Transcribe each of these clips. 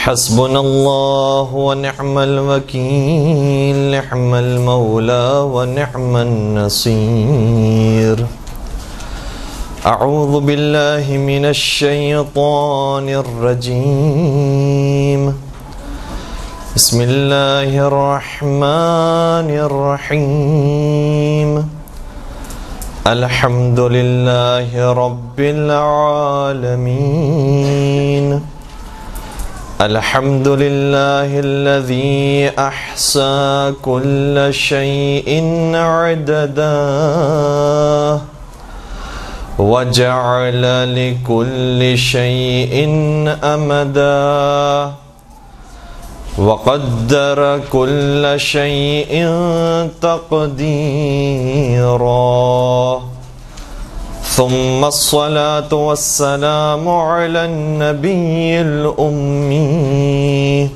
حسبنا الله ونعم الوكيل نعم المولى ونعم النصير أعوذ بالله من الشيطان الرجيم بسم الله الرحمن الرحيم الحمد لله رب العالمين الحمد لله الذي أحصى كل شيء عددا وجعل لكل شيء أمدا وقدر كل شيء تقديرا ثم الصلاة والسلام على النبي الأمي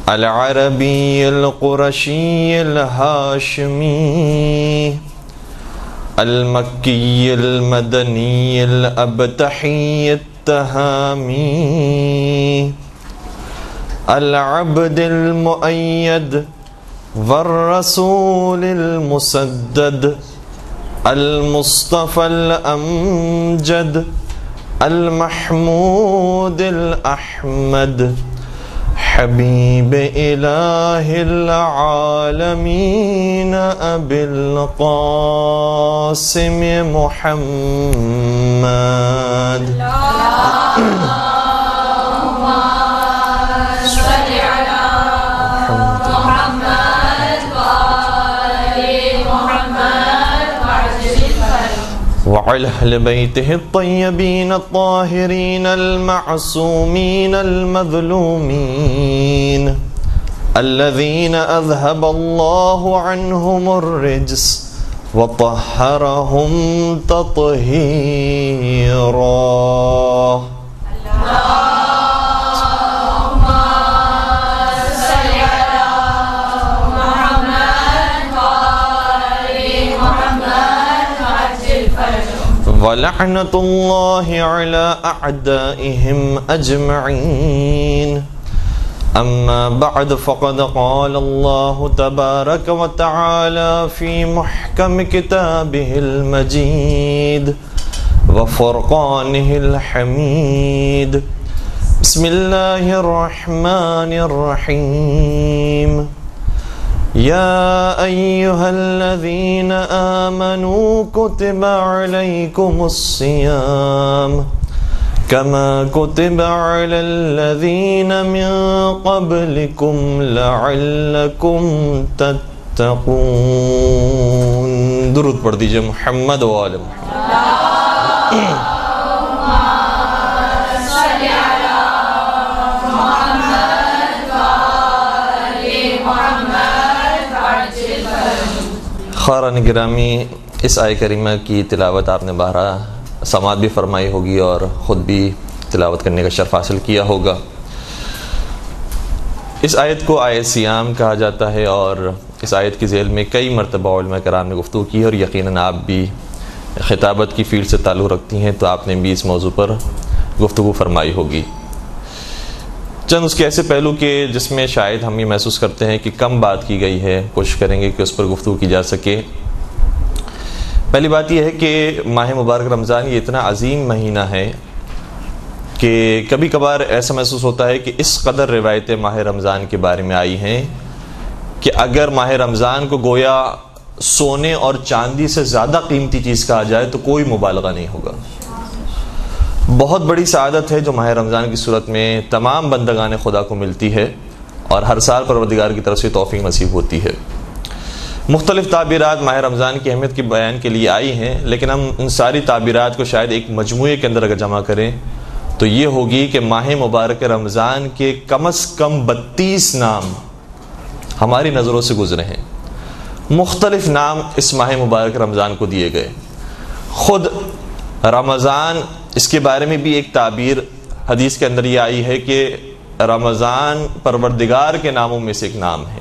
العربي القرشي الهاشمي المكي المدني الأبتحي التهامي العبد المؤيد والرسول المسدد المصطفى الأمجد المحمود الأحمد حبيب إله العالمين أبي القاسم محمد وعلى أهل بيته الطيبين الطاهرين المعصومين المظلومين الذين أذهب الله عنهم الرجس وطهرهم تطهيرا وَلَعْنَةُ اللَّهِ عَلَىٰ أَعْدَائِهِمْ أَجْمَعِينَ أَمَّا بَعْدُ فَقَدْ قَالَ اللَّهُ تَبَارَكَ وَتَعَالَى فِي مُحْكَمِ كِتَابِهِ الْمَجِيدِ وَفُرْقَانِهِ الْحَمِيدِ بسم الله الرحمن الرحيم يا أيها الذين آمنوا كتب عليكم الصيام كما كتب على الذين من قبلكم لعلكم تتقون درود پڑھ دیجئے محمد و آل محمد خارن گرامی، اس آیہ کریمہ کی تلاوت آپ نے بارہا سماعت بھی فرمائی ہوگی اور خود بھی تلاوت کرنے کا شرف حاصل کیا ہوگا۔ اس آیت کو آیت سیام کہا جاتا ہے اور اس آیت کی ذیل میں کئی مرتبہ علماء کرام نے گفتگو کی اور یقیناً آپ بھی خطابت کی فیلڈ سے تعلق رکھتی ہیں تو آپ نے بھی اس موضوع پر گفتگو فرمائی ہوگی۔ چند اس کے ایسے پہلو کے جس میں شاید ہم یہ محسوس کرتے ہیں کہ کم بات کی گئی ہے، کوشش کریں گے کہ اس پر گفتگو کی جا سکے۔ پہلی بات یہ ہے کہ ماہ مبارک رمضان یہ اتنا عظیم مہینہ ہے کہ کبھی کبھار ایسا محسوس ہوتا ہے کہ اس قدر روایتیں ماہ رمضان کے بارے میں آئی ہیں کہ اگر ماہ رمضان کو گویا سونے اور چاندی سے زیادہ قیمتی چیز کہا جائے تو کوئی مبالغہ نہیں ہوگا۔ بہت بڑی سعادت ہے جو ماہ رمضان کی صورت میں تمام بندگان خدا کو ملتی ہے اور ہر سال پروردگار کی طرف سے توفیق نصیب ہوتی ہے۔ مختلف تعبیرات ماہ رمضان کی اہمیت کے بیان کے لیے آئی ہیں، لیکن ہم ان ساری تعبیرات کو شاید ایک مجموعے کے اندر اگر جمع کریں تو یہ ہوگی کہ ماہ مبارک رمضان کے کم از کم 32 نام ہماری نظروں سے گزرے ہیں۔ مختلف نام اس ماہ مبارک رمضان کو دیے گئے۔ خود رمضان، اس کے بارے میں بھی ایک تعبیر حدیث کے اندر یہ آئی ہے کہ رمضان پروردگار کے ناموں میں سے ایک نام ہے،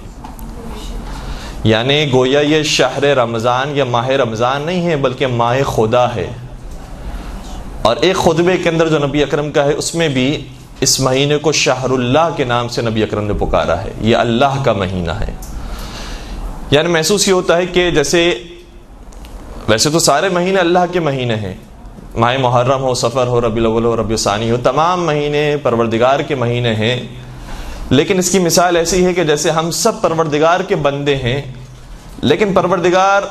یعنی گویا یہ شہر رمضان یا ماہ رمضان نہیں ہے بلکہ ماہ خدا ہے۔ اور ایک خطبے کے اندر جو نبی اکرم کا ہے اس میں بھی اس مہینے کو شہر اللہ کے نام سے نبی اکرم نے پکارا ہے، یہ اللہ کا مہینہ ہے۔ یعنی محسوس یہ ہوتا ہے کہ جیسے ویسے تو سارے مہینے اللہ کے مہینے ہیں، ماہ محرم ہو، صفر ہو، ربیع الاول ہو، ربیع ثانی ہو، تمام مہینے پروردگار کے مہینے ہیں، لیکن اس کی مثال ایسی ہے کہ جیسے ہم سب پروردگار کے بندے ہیں، لیکن پروردگار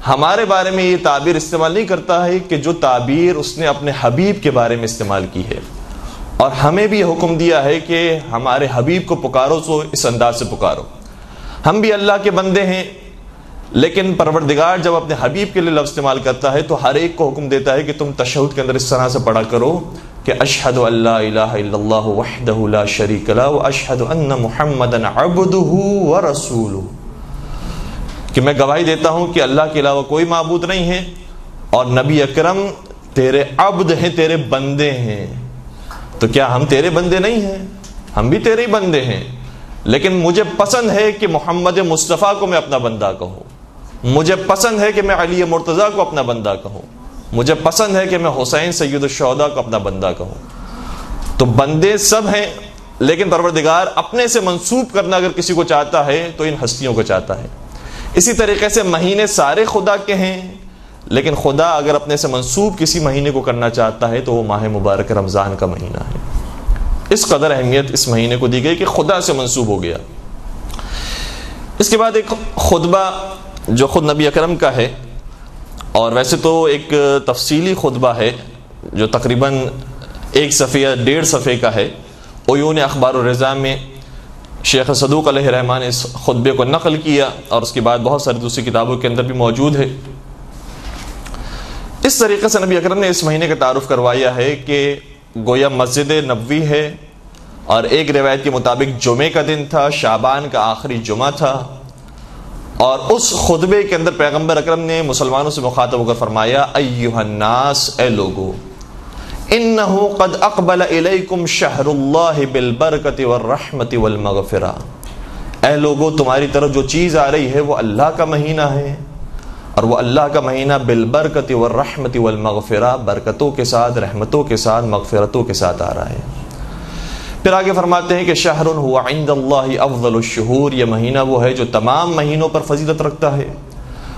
ہمارے بارے میں یہ تعبیر استعمال نہیں کرتا ہے کہ جو تعبیر اس نے اپنے حبیب کے بارے میں استعمال کی ہے، اور ہمیں بھی یہ حکم دیا ہے کہ ہمارے حبیب کو پکارو تو اس انداز سے پکارو۔ ہم بھی اللہ کے بندے ہیں، لیکن پروردگار جب اپنے حبیب کے لیے لفظ استعمال کرتا ہے تو ہر ایک کو حکم دیتا ہے کہ تم تشہد کے اندر اس طرح سے پڑھا کرو کہ اشہد ان لا الہ الا اللہ وحدہ لا شریک لہ واشہد ان محمدا عبدہ ورسولہ، کہ میں گواہی دیتا ہوں کہ اللہ کے علاوہ کوئی معبود نہیں ہے اور نبی اکرم تیرے عبد ہیں، تیرے بندے ہیں۔ تو کیا ہم تیرے بندے نہیں ہیں؟ ہم بھی تیرے ہی بندے ہیں، لیکن مجھے پسند ہے کہ محمد مصطفیٰ کو میں اپنا بندہ کہوں، مجھے پسند ہے کہ میں علی مرتضیٰ کو اپنا بندہ کہوں، مجھے پسند ہے کہ میں حسین سید الشہداء کو اپنا بندہ کہوں۔ تو بندے سب ہیں، لیکن پروردگار اپنے سے منسوب کرنا اگر کسی کو چاہتا ہے تو ان ہستیوں کو چاہتا ہے۔ اسی طریقے سے مہینے سارے خدا کے ہیں، لیکن خدا اگر اپنے سے منسوب کسی مہینے کو کرنا چاہتا ہے تو وہ ماہ مبارک رمضان کا مہینہ ہے۔ اس قدر اہمیت اس مہینے کو دی گئی کہ خدا سے منسوب ہو گیا۔ اس کے بعد ایک خطبہ جو خود نبی اکرم کا ہے، اور ویسے تو ایک تفصیلی خطبہ ہے جو تقریباً 1 صفحہ یا 1.5 صفحے کا ہے۔ عیون اخبار الرضا میں شیخ صدوق علیہ الرحمٰن نے اس خطبے کو نقل کیا، اور اس کے بعد بہت ساری دوسری کتابوں کے اندر بھی موجود ہے۔ اس طریقے سے نبی اکرم نے اس مہینے کا تعارف کروایا ہے کہ گویا مسجد نبوی ہے، اور ایک روایت کے مطابق جمعے کا دن تھا، شعبان کا آخری جمعہ تھا، اور اس خطبے کے اندر پیغمبر اکرم نے مسلمانوں سے مخاطب ہو کر فرمایا ایھا الناس، اے لوگو، انہ قد اقبل الیکم شہر اللہ بالبرکۃ والرحمۃ والمغفرہ، اے لوگو تمہاری طرف جو چیز آ رہی ہے وہ اللہ کا مہینہ ہے، اور وہ اللہ کا مہینہ بالبرکۃ والرحمۃ والمغفرہ، برکتوں کے ساتھ، رحمتوں کے ساتھ، مغفرتوں کے ساتھ آ رہا ہے۔ پھر آگے فرماتے ہیں کہ شہر هو عند اللہ افضل الشہور، یہ مہینہ وہ ہے جو تمام مہینوں پر فضیلت رکھتا ہے،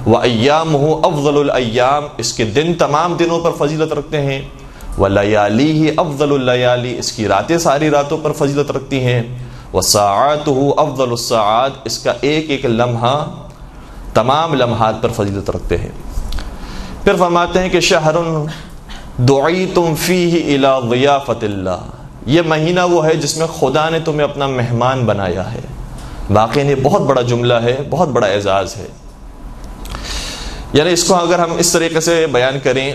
وایامہ افضل الایام، اس کے دن تمام دنوں پر فضیلت رکھتے ہیں، ولیالیہ افضل اللیالی، اس کی راتیں ساری راتوں پر فضیلت رکھتی ہیں، وساعاتہ افضل الساعات، اس کا ایک ایک لمحہ تمام لمحات پر فضیلت رکھتے ہیں۔ پھر فرماتے ہیں کہ شہر دعیتم فیہ الی ضیافۃ اللہ، یہ مہینہ وہ ہے جس میں خدا نے تمہیں اپنا مہمان بنایا ہے۔ واقعی یہ بہت بڑا جملہ ہے، بہت بڑا اعزاز ہے۔ یعنی اس کو اگر ہم اس طریقے سے بیان کریں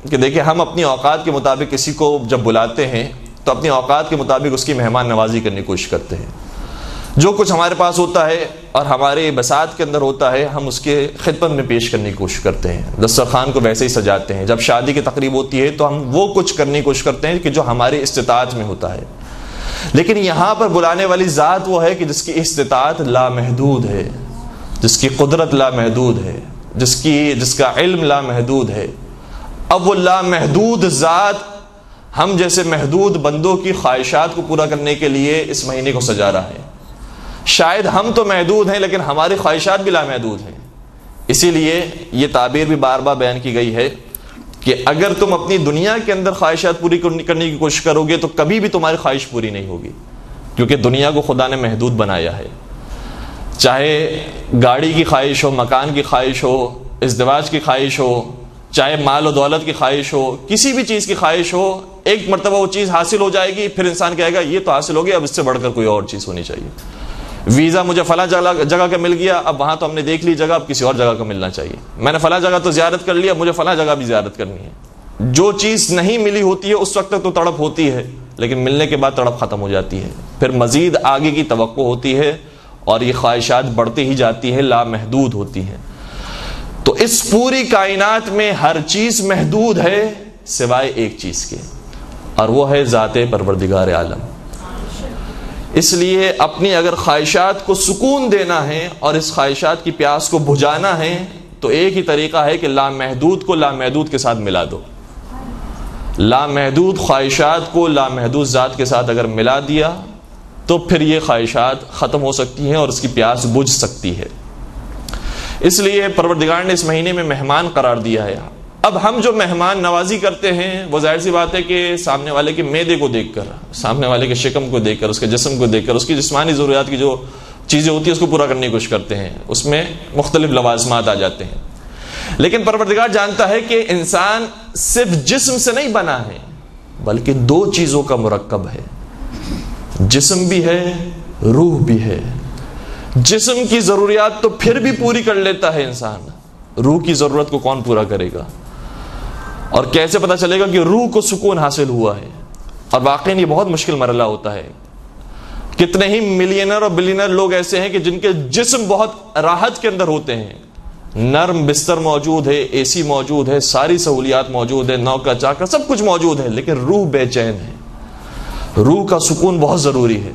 کہ دیکھیں، ہم اپنی اوقات کے مطابق کسی کو جب بلاتے ہیں تو اپنی اوقات کے مطابق اس کی مہمان نوازی کرنے کی کوشش کرتے ہیں۔ جو کچھ ہمارے پاس ہوتا ہے اور ہمارے بساط کے اندر ہوتا ہے ہم اس کے خدمت میں پیش کرنے کی کوشش کرتے ہیں، دسترخوان کو ویسے ہی سجاتے ہیں۔ جب شادی کی تقریب ہوتی ہے تو ہم وہ کچھ کرنے کی کوشش کرتے ہیں کہ جو ہماری استطاعت میں ہوتا ہے، لیکن یہاں پر بلانے والی ذات وہ ہے کہ جس کی استطاعت لامحدود ہے، جس کی قدرت لامحدود ہے، جس کا علم لامحدود ہے۔ اب وہ لامحدود ذات ہم جیسے محدود بندوں کی خواہشات کو پورا کرنے کے لیے اس مہینے کو سجا رہا ہے۔ شاید ہم تو محدود ہیں لیکن ہماری خواہشات بھی لامحدود ہیں، اسی لیے یہ تعبیر بھی بار بار بیان کی گئی ہے کہ اگر تم اپنی دنیا کے اندر خواہشات پوری کرنے کی کوشش کرو گے تو کبھی بھی تمہاری خواہش پوری نہیں ہوگی، کیونکہ دنیا کو خدا نے محدود بنایا ہے۔ چاہے گاڑی کی خواہش ہو، مکان کی خواہش ہو، ازدواج کی خواہش ہو، چاہے مال و دولت کی خواہش ہو، کسی بھی چیز کی خواہش ہو، ایک مرتبہ وہ چیز حاصل ہو جائے گی، پھر انسان کہے گا یہ تو حاصل ہو گیا، اب اس سے بڑھ کر کوئی اور چیز ہونی چاہیے۔ ویزا مجھے فلاں جگہ کا مل گیا، اب وہاں تو ہم نے دیکھ لی جگہ، اب کسی اور جگہ کا ملنا چاہیے۔ میں نے فلاں جگہ تو زیارت کر لیا، مجھے فلاں جگہ بھی زیارت کرنی ہے۔ جو چیز نہیں ملی ہوتی ہے اس وقت تک تو تڑپ ہوتی ہے، لیکن ملنے کے بعد تڑپ ختم ہو جاتی ہے، پھر مزید آگے کی توقع ہوتی ہے اور یہ خواہشات بڑھتی ہی جاتی ہے، لامحدود ہوتی ہیں۔ تو اس پوری کائنات میں ہر چیز محدود ہے سوائے ایک چیز کے، اور وہ ہے ذات پروردگار عالم۔ اس لیے اپنی اگر خواہشات کو سکون دینا ہے اور اس خواہشات کی پیاس کو بجھانا ہے تو ایک ہی طریقہ ہے کہ لامحدود کو لامحدود کے ساتھ ملا دو۔ لامحدود خواہشات کو لامحدود ذات کے ساتھ اگر ملا دیا تو پھر یہ خواہشات ختم ہو سکتی ہیں اور اس کی پیاس بجھ سکتی ہے۔ اس لیے پروردگار نے اس مہینے میں مہمان قرار دیا ہے۔ اب ہم جو مہمان نوازی کرتے ہیں وہ ظاہر سی بات ہے کہ سامنے والے کے معدے کو دیکھ کر، سامنے والے کے شکم کو دیکھ کر، اس کے جسم کو دیکھ کر، اس کی جسمانی ضروریات کی جو چیزیں ہوتی ہیں اس کو پورا کرنے کی کوشش کرتے ہیں، اس میں مختلف لوازمات آ جاتے ہیں۔ لیکن پروردگار جانتا ہے کہ انسان صرف جسم سے نہیں بنا ہے بلکہ دو چیزوں کا مرکب ہے، جسم بھی ہے، روح بھی ہے۔ جسم کی ضروریات تو پھر بھی پوری کر لیتا ہے انسان، روح کی ضرورت کو کون پورا کرے گا؟ اور کیسے پتہ چلے گا کہ روح کو سکون حاصل ہوا ہے؟ اور واقعی یہ بہت مشکل مرحلہ ہوتا ہے۔ کتنے ہی ملینر اور بلینر لوگ ایسے ہیں کہ جن کے جسم بہت راحت کے اندر ہوتے ہیں، نرم بستر موجود ہے، اے سی موجود ہے، ساری سہولیات موجود ہے، نوکا چاکا سب کچھ موجود ہے، لیکن روح بے چین ہے۔ روح کا سکون بہت ضروری ہے۔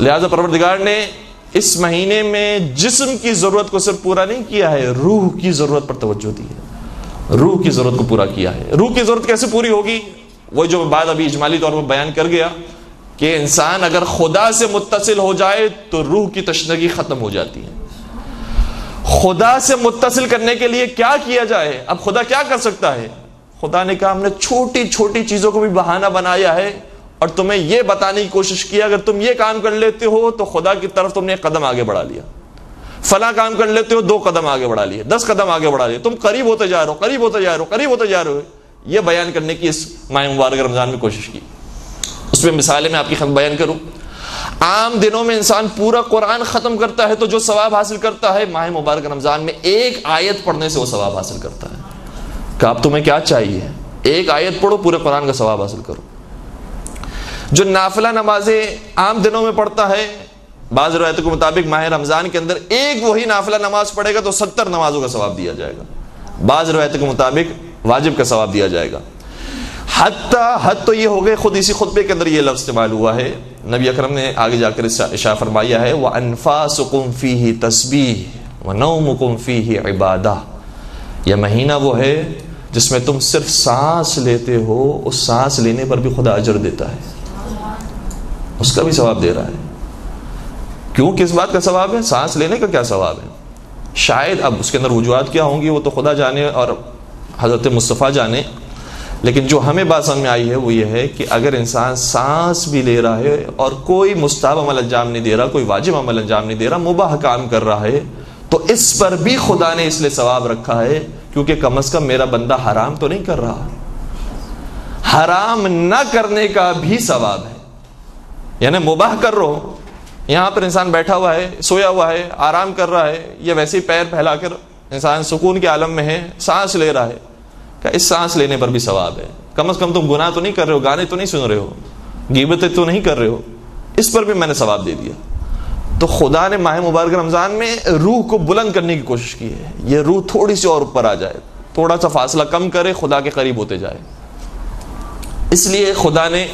لہذا پروردگار نے اس مہینے میں جسم کی ضرورت کو صرف پورا نہیں کیا ہے، روح کی ضرورت پر توجہ دی ہے، روح کی ضرورت کو پورا کیا ہے۔ روح کی ضرورت کیسے پوری ہوگی؟ وہ جو بات ابھی اجمالی طور پر بیان کر گیا کہ انسان اگر خدا سے متصل ہو جائے تو روح کی تشنگی ختم ہو جاتی ہے۔ خدا سے متصل کرنے کے لیے کیا کیا جائے؟ اب خدا کیا کر سکتا ہے؟ خدا نے کہا ہم نے چھوٹی چھوٹی چیزوں کو بھی بہانہ بنایا ہے اور تمہیں یہ بتانے کی کوشش کیا اگر تم یہ کام کر لیتے ہو تو خدا کی طرف تم نے ایک قدم آگے بڑھا لیا، فلاں کام کر لیتے ہو 2 قدم آگے بڑھا لیے، 10 قدم آگے بڑھا لیے، تم قریب ہوتے جا رہے ہو، قریب ہوتے جا رہے ہو، قریب ہوتے جا رہے ہو۔ یہ بیان کرنے کی اس ماہ مبارک رمضان میں کوشش کی۔ اس میں مثالیں میں آپ کی خدمت بیان کروں۔ عام دنوں میں انسان پورا قرآن ختم کرتا ہے تو جو ثواب حاصل کرتا ہے، ماہ مبارک رمضان میں ایک آیت پڑھنے سے وہ ثواب حاصل کرتا ہے۔ کہ اب تمہیں کیا چاہیے؟ ایک آیت پڑھو، پورے قرآن کا ثواب حاصل کرو۔ جو نافلہ نمازیں عام دنوں میں پڑھتا ہے، بعض روایتوں کے مطابق ماہ رمضان کے اندر ایک وہی نافلہ نماز پڑھے گا تو 70 نمازوں کا ثواب دیا جائے گا، بعض روایتوں کے مطابق واجب کا ثواب دیا جائے گا۔ حد تو یہ ہو گئے، خود اسی خطبے کے اندر یہ لفظ استعمال ہوا ہے، نبی اکرم نے آگے جا کر ارشاد فرمایا ہے وَأَنفَاسُكُمْ فِيهِ تَسْبِيحٌ وَنَوْمُكُمْ فِيهِ عِبَادَةٌ۔ یہ مہینہ وہ ہے جس میں تم صرف سانس لیتے ہو، اس سانس لینے پر بھی خدا اجر دیتا ہے، اس کا بھی ثواب دے رہا ہے۔ کیوں؟ کس بات کا ثواب ہے؟ سانس لینے کا کیا ثواب ہے؟ شاید اب اس کے اندر وجوہات کیا ہوں گی وہ تو خدا جانے اور حضرت مصطفیٰ جانے، لیکن جو ہمیں بات سمجھ میں آئی ہے وہ یہ ہے کہ اگر انسان سانس بھی لے رہا ہے اور کوئی مستحب عمل انجام نہیں دے رہا، کوئی واجب عمل انجام نہیں دے رہا، مباح کام کر رہا ہے، تو اس پر بھی خدا نے اس لیے ثواب رکھا ہے کیونکہ کم از کم میرا بندہ حرام تو نہیں کر رہا۔ حرام نہ کرنے کا بھی ثواب ہے، یعنی مباح کر رہا ہو، یہاں پر انسان بیٹھا ہوا ہے، سویا ہوا ہے، آرام کر رہا ہے، یا ویسے ہی پیر پھیلا کر انسان سکون کے عالم میں ہے، سانس لے رہا ہے، کہ اس سانس لینے پر بھی ثواب ہے۔ کم از کم تم گناہ تو نہیں کر رہے ہو، گانے تو نہیں سن رہے ہو، غیبتیں تو نہیں کر رہے ہو، اس پر بھی میں نے ثواب دے دیا۔ تو خدا نے ماہ مبارک رمضان میں روح کو بلند کرنے کی کوشش کی ہے، یہ روح تھوڑی سی اور اوپر آ جائے، تھوڑا سا فاصلہ کم کرے، خدا کے قریب ہوتے جائے۔ اس لیے خدا نے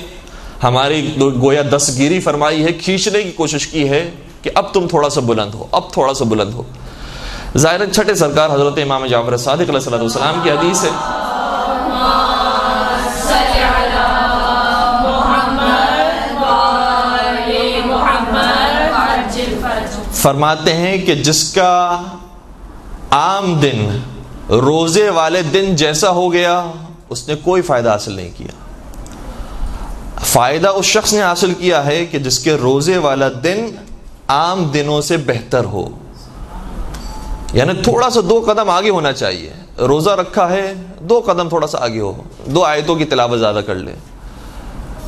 ہماری گویا دستگیری فرمائی ہے، کھینچنے کی کوشش کی ہے کہ اب تم تھوڑا سا بلند ہو، اب تھوڑا سا بلند ہو۔ ظاہر چھٹے سرکار حضرت امام جعفر صادق علیہ السلام کی حدیث ہے، فرماتے ہیں کہ جس کا عام دن روزے والے دن جیسا ہو گیا اس نے کوئی فائدہ حاصل نہیں کیا۔ فائدہ اس شخص نے حاصل کیا ہے کہ جس کے روزے والا دن عام دنوں سے بہتر ہو، یعنی تھوڑا سا 2 قدم آگے ہونا چاہیے۔ روزہ رکھا ہے 2 قدم تھوڑا سا آگے ہو، 2 آیتوں کی تلاوت زیادہ کر لے۔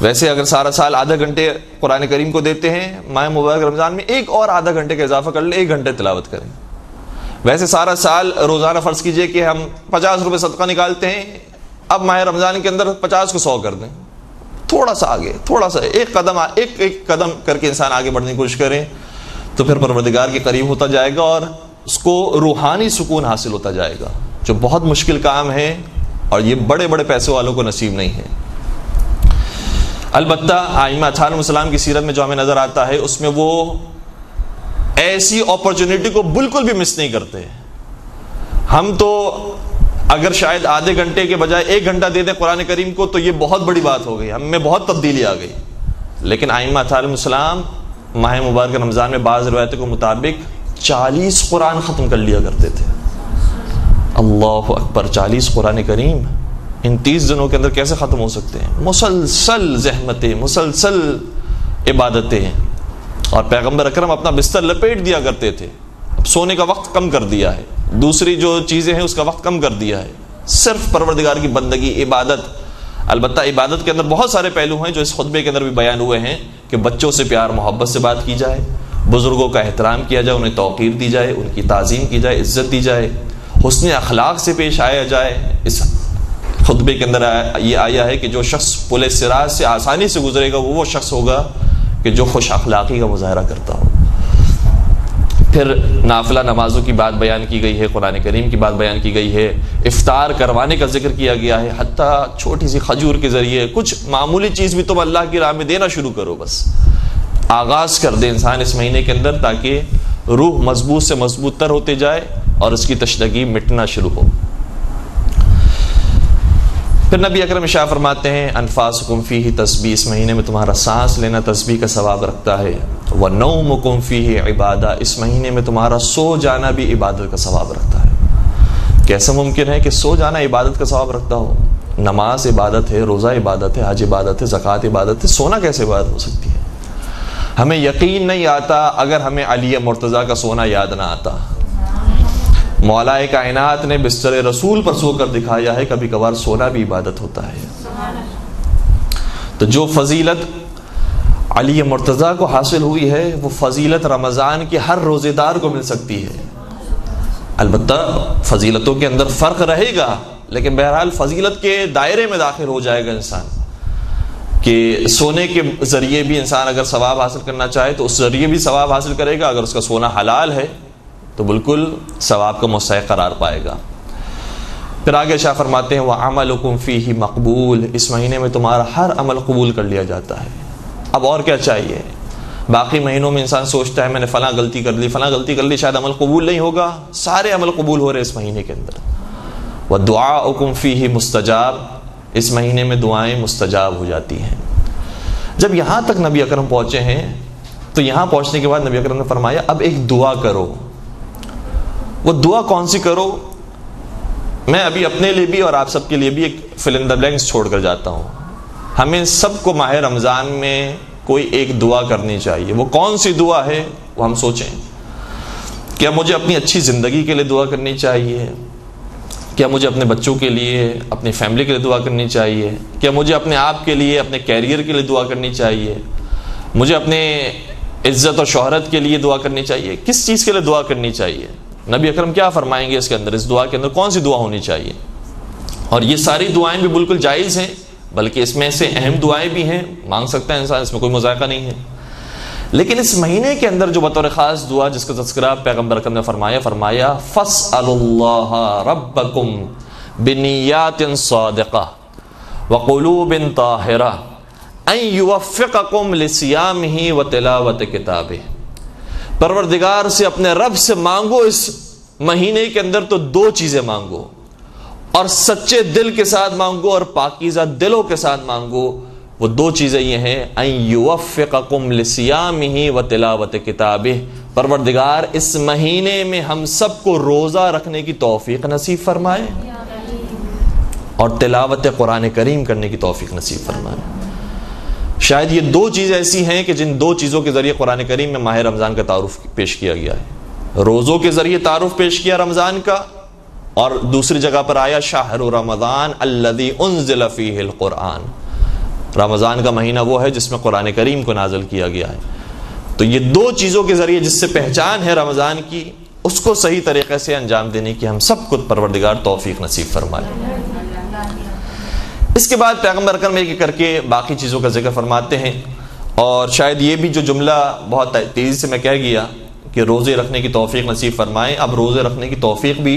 ویسے اگر سارا سال آدھا گھنٹے قرآن کریم کو دیتے ہیں، ماہ مبارک رمضان میں ایک اور آدھا گھنٹے کا اضافہ کر لیں، 1 گھنٹے تلاوت کریں۔ ویسے سارا سال روزانہ فرض کیجئے کہ ہم 50 روپے صدقہ نکالتے ہیں، اب ماہ رمضان کے اندر 50 کو 100 کر دیں، تھوڑا سا آگے، تھوڑا سا ایک قدم کر کے انسان آگے بڑھنے کی کوشش کرے تو پھر پروردگار کے قریب ہوتا جائے گا اور اس کو روحانی سکون حاصل ہوتا جائے گا، جو بہت مشکل کام ہے اور یہ بڑے بڑے پیسے والوں کو نصیب نہیں ہے۔ البتہ ائمہ علیہم السلام کی سیرت میں جو ہمیں نظر آتا ہے اس میں وہ ایسی اپرچونٹی کو بالکل بھی مس نہیں کرتے۔ ہم تو اگر شاید آدھے گھنٹے کے بجائے 1 گھنٹہ دے دیں قرآن کریم کو تو یہ بہت بڑی بات ہو گئی، ہم میں بہت تبدیلی آ گئی. لیکن ائمہ علیہم السلام ماہ مبارک رمضان میں بعض روایتوں کے مطابق 40 قرآن ختم کر لیا کرتے تھے. اللہ اکبر، 40 قرآن کریم ان 30 دنوں کے اندر کیسے ختم ہو سکتے ہیں؟ مسلسل زحمتیں، مسلسل عبادتیں. اور پیغمبر اکرم اپنا بستر لپیٹ دیا کرتے تھے. اب سونے کا وقت کم کر دیا ہے، دوسری جو چیزیں ہیں اس کا وقت کم کر دیا ہے، صرف پروردگار کی بندگی، عبادت. البتہ عبادت کے اندر بہت سارے پہلو ہیں جو اس خطبے کے اندر بھی بیان ہوئے ہیں کہ بچوں سے پیار محبت سے بات کی جائے، بزرگوں کا احترام کیا جائے، انہیں توقیر دی جائے، ان کی تعظیم کی جائے، عزت دی جائے، حسن اخلاق سے پیش آیا جائے. اس خطبے کے اندر یہ آیا ہے کہ جو شخص پل صراط سے آسانی سے گزرے گا وہ شخص ہوگا کہ جو خوش اخلاقی کا مظاہرہ کرتا ہو. پھر نافلہ نمازوں کی بات بیان کی گئی ہے، قرآن کریم کی بات بیان کی گئی ہے، افطار کروانے کا ذکر کیا گیا ہے. حتیٰ چھوٹی سی کھجور کے ذریعے کچھ معمولی چیز بھی تم اللہ کی راہ میں دینا شروع کرو، بس آغاز کر دے انسان اس مہینے کے اندر، تاکہ روح مضبوط سے مضبوط تر ہوتے جائے اور اس کی تشنگی مٹنا شروع ہو. پھر نبی اکرم ارشاد فرماتے ہیں انفاسکم فیہ تسبیح، اس مہینے میں تمہارا سانس لینا تسبیح کا ثواب رکھتا ہے. ونومکم فیہ عبادہ، اس مہینے میں تمہارا سو جانا بھی عبادت کا ثواب رکھتا ہے. کیسے ممکن ہے کہ سو جانا عبادت کا ثواب رکھتا ہو؟ نماز عبادت ہے، روزہ عبادت ہے، حج عبادت ہے، زکوٰۃ عبادت ہے، سونا کیسے عبادت ہو سکتی ہے؟ ہمیں یقین نہیں آتا اگر ہمیں علی مرتضیٰ کا سونا یاد نہ آتا. مولا کائنات نے بستر رسول پر سو کر دکھایا ہے کبھی کبھار سونا بھی عبادت ہوتا ہے. تو جو فضیلت علی مرتضیٰ کو حاصل ہوئی ہے وہ فضیلت رمضان کے ہر روزے دار کو مل سکتی ہے. البتہ فضیلتوں کے اندر فرق رہے گا، لیکن بہرحال فضیلت کے دائرے میں داخل ہو جائے گا انسان کہ سونے کے ذریعے بھی انسان اگر ثواب حاصل کرنا چاہے تو اس ذریعے بھی ثواب حاصل کرے گا. اگر اس کا سونا حلال ہے تو بالکل ثواب کا مستحق قرار پائے گا. پھر آگے شاہ فرماتے ہیں وَعَمَلُكُمْ فِيهِ مقبول، اس مہینے میں تمہارا ہر عمل قبول کر لیا جاتا ہے. اب اور کیا چاہیے؟ باقی مہینوں میں انسان سوچتا ہے میں نے فلاں غلطی کر لی، فلاں غلطی کر لی، شاید عمل قبول نہیں ہوگا. سارے عمل قبول ہو رہے اس مہینے کے اندر. وَدُعَاؤُكُمْ فِيهِ مستجاب، اس مہینے میں دعائیں مستجاب ہو جاتی ہیں. جب یہاں تک نبی اکرم پہنچے ہیں تو یہاں پہنچنے کے بعد نبی اکرم نے فرمایا اب ایک دعا کرو. وہ دعا کون سی کرو؟ میں ابھی اپنے لیے بھی اور آپ سب کے لیے بھی ایک فل ان دا بلینکس چھوڑ کر جاتا ہوں. ہمیں سب کو ماہ رمضان میں کوئی ایک دعا کرنی چاہیے. وہ کون سی دعا ہے وہ ہم سوچیں. کیا مجھے اپنی اچھی زندگی کے لیے دعا کرنی چاہیے؟ کیا مجھے اپنے بچوں کے لیے، اپنی فیملی کے لیے دعا کرنی چاہیے؟ کیا مجھے اپنے آپ کے لیے، اپنے کیریئر کے لیے دعا کرنی چاہیے؟ مجھے اپنے عزت اور شہرت کے لیے دعا کرنی چاہیے؟ کس چیز کے لیے دعا کرنی چاہیے؟ نبی اکرم کیا فرمائیں گے اس کے اندر، اس دعا کے اندر کون سی دعا ہونی چاہیے؟ اور یہ ساری دعائیں بھی بالکل جائز ہیں، بلکہ اس میں سے اہم دعائیں بھی ہیں، مانگ سکتا ہے انسان، اس میں کوئی مذائقہ نہیں ہے. لیکن اس مہینے کے اندر جو بطور خاص دعا جس کا تذکرہ پیغمبر اکرم نے فرمایا فَاسْأَلُوا اللَّهَ رَبَّكُمْ بِنِيَّاتٍ صَادِقَةٍ وَقُلُوبٍ طَاهِرَةٍ أَن يُوَفِّقَكُمْ لِصِيَامِهِ وَتِلَاوَةِ كِتَابِهِ. پروردگار سے، اپنے رب سے مانگو اس مہینے کے اندر تو دو چیزیں مانگو، اور سچے دل کے ساتھ مانگو اور پاکیزہ دلوں کے ساتھ مانگو. وہ دو چیزیں یہ ہیں ان یوفقکم لصیامہ وتلاوت کتابہ، پروردگار اس مہینے میں ہم سب کو روزہ رکھنے کی توفیق نصیب فرمائے اور تلاوت قرآن کریم کرنے کی توفیق نصیب فرمائے. شاید یہ دو چیزیں ایسی ہیں کہ جن دو چیزوں کے ذریعے قرآن کریم میں ماہ رمضان کا تعارف پیش کیا گیا ہے. روزوں کے ذریعے تعارف پیش کیا رمضان کا، اور دوسری جگہ پر آیا شہر رمضان الذی انزل فیہ القرآن، رمضان کا مہینہ وہ ہے جس میں قرآن کریم کو نازل کیا گیا ہے. تو یہ دو چیزوں کے ذریعے جس سے پہچان ہے رمضان کی، اس کو صحیح طریقے سے انجام دینے کی ہم سب کو پروردگار توفیق نصیب فرمائے. اس کے بعد پیغمبر اکرم ایک کر کے باقی چیزوں کا ذکر فرماتے ہیں. اور شاید یہ بھی جو جملہ بہت تیزی سے میں کہہ گیا کہ روزے رکھنے کی توفیق نصیب فرمائے، اب روزے رکھنے کی توفیق بھی،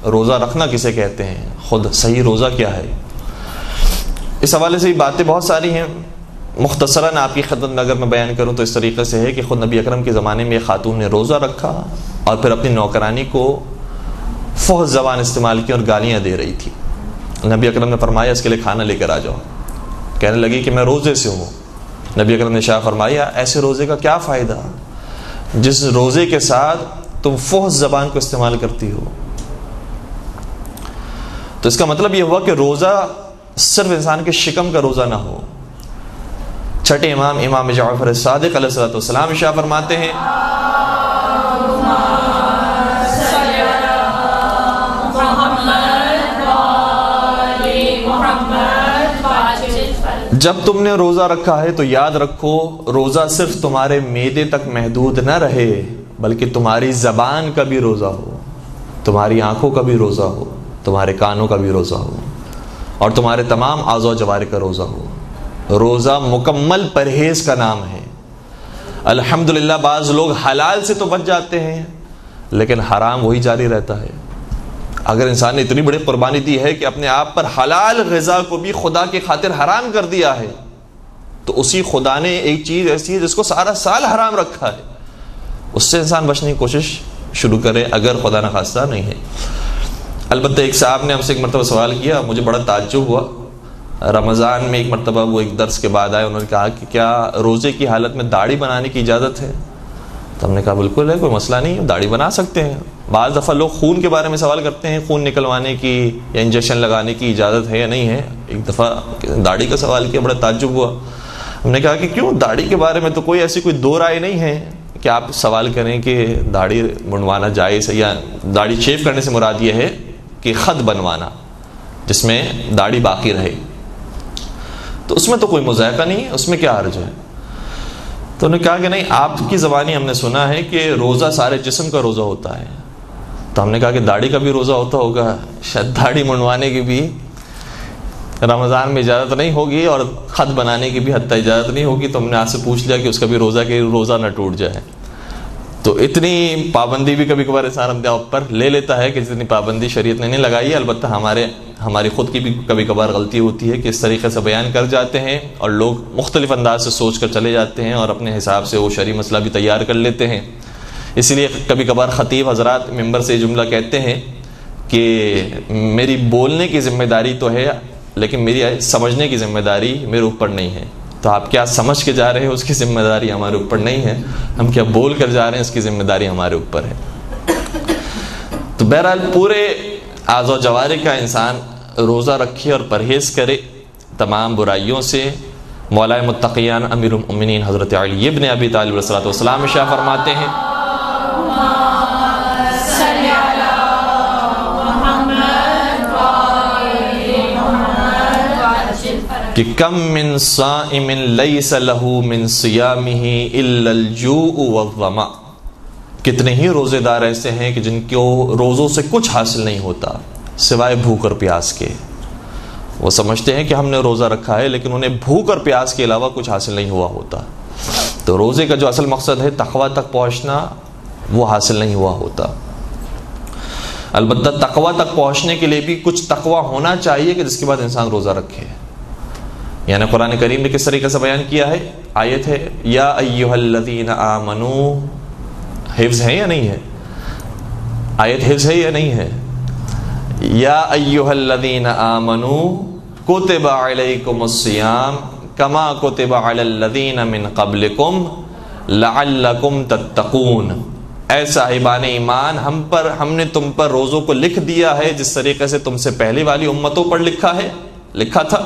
روزہ رکھنا کسے کہتے ہیں، خود صحیح روزہ کیا ہے، اس حوالے سے بھی باتیں بہت ساری ہیں. مختصراً آپ کی خدمت میں اگر میں بیان کروں تو اس طریقے سے ہے کہ خود نبی اکرم کے زمانے میں ایک خاتون نے روزہ رکھا اور پھر اپنی نوکرانی کو فحش زبان استعمال کی اور گالیاں دے رہی تھی. نبی اکرم نے فرمایا اس کے لیے کھانا لے کر آ جاؤ. کہنے لگی کہ میں روزے سے ہوں. نبی اکرم نے ارشاد فرمایا ایسے روزے کا کیا فائدہ جس روزے کے ساتھ تم فحش زبان کو استعمال کرتی ہو. تو اس کا مطلب یہ ہوا کہ روزہ صرف انسان کے شکم کا روزہ نہ ہو. چھٹے امام امام جعفر صادق علیہ الصلوۃ والسلام ارشاد فرماتے ہیں جب تم نے روزہ رکھا ہے تو یاد رکھو روزہ صرف تمہارے معدے تک محدود نہ رہے بلکہ تمہاری زبان کا بھی روزہ ہو, تمہاری آنکھوں کا بھی روزہ ہو, تمہارے کانوں کا بھی روزہ ہو اور تمہارے تمام اعضاء و جوارح کا روزہ ہو. روزہ مکمل پرہیز کا نام ہے. الحمدللہ بعض لوگ حلال سے تو بچ جاتے ہیں لیکن حرام وہی جاری رہتا ہے. اگر انسان نے اتنی بڑی قربانی دی ہے کہ اپنے آپ پر حلال غذا کو بھی خدا کی خاطر حرام کر دیا ہے تو اسی خدا نے ایک چیز ایسی ہے جس کو سارا سال حرام رکھا ہے, اس سے انسان بچنے کی کوشش شروع کرے اگر خدا نخواستہ نہیں ہے. البتہ ایک صاحب نے ہم سے ایک مرتبہ سوال کیا, مجھے بڑا تعجب ہوا. رمضان میں ایک مرتبہ وہ ایک درس کے بعد آئے, انہوں نے کہا کہ کیا روزے کی حالت میں داڑھی بنانے کی اجازت ہے؟ تو ہم نے کہا بالکل ہے, کوئی مسئلہ نہیں ہے, داڑھی بنا سکتے ہیں. بعض دفعہ لوگ خون کے بارے میں سوال کرتے ہیں, خون نکلوانے کی یا انجیکشن لگانے کی اجازت ہے یا نہیں ہے. ایک دفعہ داڑھی کا سوال کیا, بڑا تعجب ہوا. ہم نے کہا کہ کیوں, داڑھی کے بارے میں تو کوئی ایسی کوئی دو رائے نہیں ہے کہ آپ سوال کریں کہ داڑھی منڈوانا جائز ہے, یا داڑھی شیو کرنے سے مراد یہ ہے کہ خط بنوانا جس میں داڑھی باقی رہے, تو اس میں تو کوئی مذائقہ نہیں ہے, اس میں کیا حرج ہے. تو انہوں نے کہا کہ نہیں, آپ کی زبانی ہم نے سنا ہے کہ روزہ سارے جسم کا روزہ ہوتا ہے. تو ہم نے کہا کہ داڑھی کا بھی روزہ ہوتا ہوگا, شاید داڑھی منڈوانے کی بھی رمضان میں اجازت نہیں ہوگی اور خط بنانے کی بھی حتیٰ اجازت نہیں ہوگی. تو ہم نے آپ سے پوچھ لیا کہ اس کا بھی روزہ کہ روزہ نہ ٹوٹ جائے. تو اتنی پابندی بھی کبھی کبھار انسان اپنے اوپر لے لیتا ہے کہ جتنی پابندی شریعت نے نہیں لگائی ہے. البتہ ہماری خود کی بھی کبھی کبھار غلطی ہوتی ہے کہ اس طریقے سے بیان کر جاتے ہیں اور لوگ مختلف انداز سے سوچ کر چلے جاتے ہیں اور اپنے حساب سے وہ شرعی مسئلہ بھی تیار کر لیتے ہیں. اسی لیے کبھی کبھار خطیب حضرات ممبر سے یہ جملہ کہتے ہیں کہ میری بولنے کی ذمہ داری تو ہے لیکن میری سمجھنے کی ذمہ داری میرے اوپر نہیں ہے. تو آپ کیا سمجھ کے جا رہے ہیں اس کی ذمہ داری ہمارے اوپر نہیں ہے, ہم کیا بول کر جا رہے ہیں اس کی ذمہ داری ہمارے اوپر ہے. تو بہرحال پورے اعضاء و جوارح کا انسان روزہ رکھے اور پرہیز کرے تمام برائیوں سے. مولا متقیان امیر المؤمنین حضرت علی ابن ابی طالب علیہ الصلوۃ والسلام ارشاد فرماتے ہیں کہ کم من صائم لیس له من صیامہ الا الجوع والظمأ, کتنے ہی روزے دار ایسے ہیں کہ جن کو روزوں سے کچھ حاصل نہیں ہوتا سوائے بھوک اور پیاس کے. وہ سمجھتے ہیں کہ ہم نے روزہ رکھا ہے لیکن انہیں بھوک اور پیاس کے علاوہ کچھ حاصل نہیں ہوا ہوتا. تو روزے کا جو اصل مقصد ہے تقویٰ تک پہنچنا, وہ حاصل نہیں ہوا ہوتا. البتہ تقویٰ تک پہنچنے کے لیے بھی کچھ تقویٰ ہونا چاہیے کہ جس کے بعد انسان روزہ رکھے. یعنی قرآن کریم نے کس طریقے سے بیان کیا ہے, آیت ہے یا ایھا الذین آمنو, حفظ ہے یا نہیں ہے؟ آیت حفظ ہے یا نہیں ہے؟ یا ایھا الذین آمنو کتب علیکم الصیام کما کتب علی الذین من قبلکم لعلکم تتقون. اے صاحبان ایمان, ہم نے تم پر روزوں کو لکھ دیا ہے جس طریقے سے تم سے پہلے والی امتوں پر لکھا تھا.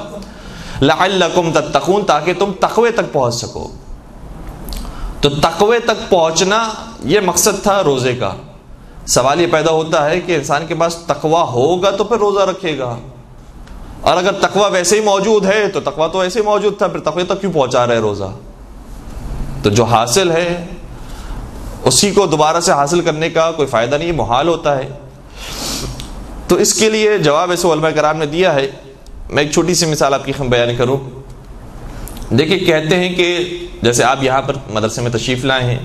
لعلکم تتقون, تاکہ تم تقوی تک پہنچ سکو. تو تقوی تک پہنچنا یہ مقصد تھا روزے کا. سوال یہ پیدا ہوتا ہے کہ انسان کے پاس تقوی ہوگا تو پھر روزہ رکھے گا, اور اگر تقوی ویسے ہی موجود ہے تو تقوی تو ایسے ہی موجود تھا, پھر تقوی تک کیوں پہنچا رہے روزہ؟ تو جو حاصل ہے اسی کو دوبارہ سے حاصل کرنے کا کوئی فائدہ نہیں, محال ہوتا ہے. تو اس کے لیے جواب ایسے علماء کرام نے دیا ہے. میں ایک چھوٹی سی مثال آپ کی بیان کروں. دیکھیں, کہتے ہیں کہ جیسے آپ یہاں پر مدرسے میں تشریف لائے ہیں,